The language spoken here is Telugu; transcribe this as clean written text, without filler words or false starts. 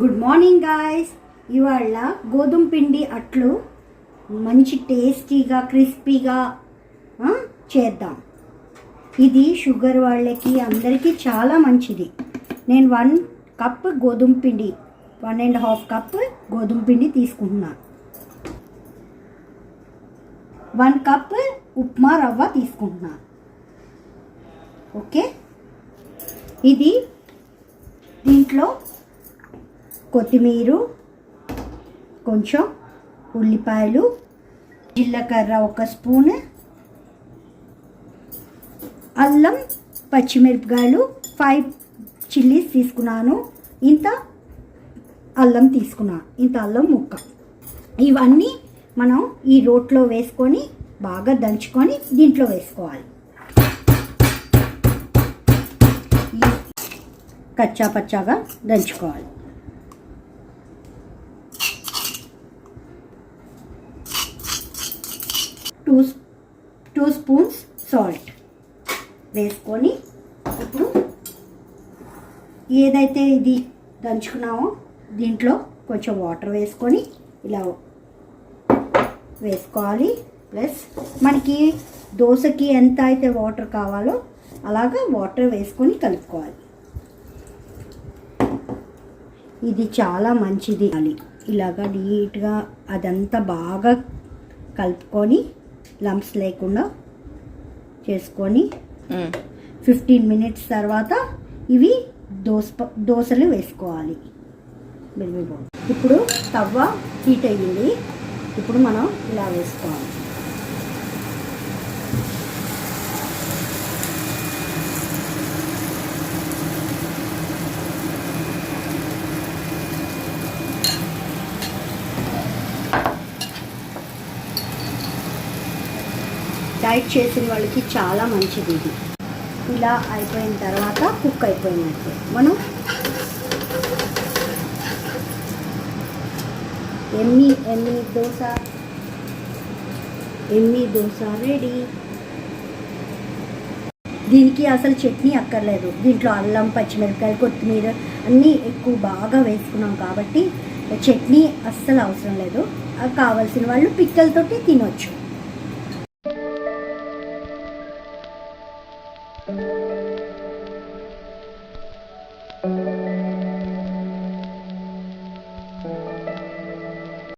Good morning guys. ఇవాళ గోధుమ పిండి అట్లు మంచి టేస్టీగా క్రిస్పీగా చేద్దాం. ఇది షుగర్ వాళ్ళకి అందరికీ చాలా మంచిది. నేను 1 కప్ గోధుమ పిండి 1.5 కప్ గోధుమ పిండి తీసుకుంటున్నాను. 1 కప్ ఉప్మా రవ్వ తీసుకుంటున్నాను. ఓకే, ఇది దీంట్లో కొత్తిమీర, కొంచెం ఉల్లిపాయలు, జీలకర్ర 1 స్పూన్, అల్లం, పచ్చిమిరపకాయలు 5 చిల్లీస్ తీసుకున్నాను. ఇంత అల్లం తీసుకున్నాను, ఇంత అల్లం ముక్క. ఇవన్నీ మనం ఈ రోట్లో వేసుకొని బాగా దంచుకొని దీంట్లో వేసుకోవాలి. కచ్చా పచ్చాగా దంచుకోవాలి. టూ స్పూన్స్ సాల్ట్ వేసుకొని ఇప్పుడు ఏదైతే ఇది దంచుకున్నామో దీంట్లో కొంచెం వాటర్ వేసుకొని ఇలా వేసుకోవాలి. ప్లస్ మనకి దోశకి ఎంత అయితే వాటర్ కావాలో అలాగా వాటర్ వేసుకొని కలుపుకోవాలి. ఇది చాలా మంచిది. ఇలాగా నీట్గా అదంతా బాగా కలుపుకొని లంప్స్ లేకుండా చేసుకొని 15 మినిట్స్ తర్వాత ఇవి దోశలు వేసుకోవాలి. ఇప్పుడు తవ్వ హీట్ అయ్యింది. ఇప్పుడు మనం ఇలా వేసుకోవాలి. డైట్ చేసిన వాళ్ళకి చాలా మంచిది ఇది. ఇలా అయిపోయిన తర్వాత కుక్ అయిపోయినట్టు మనం ఎమ్మి దోశ రెడీ. దీనికి అసలు చట్నీ అక్కర్లేదు. దీంట్లో అల్లం, పచ్చిమిరపకాయలు, కొత్తిమీర అన్నీ ఎక్కువ బాగా వేసుకున్నాం కాబట్టి చట్నీ అస్సలు అవసరం లేదు. కావాల్సిన వాళ్ళు పిక్కలతోటి తినొచ్చు.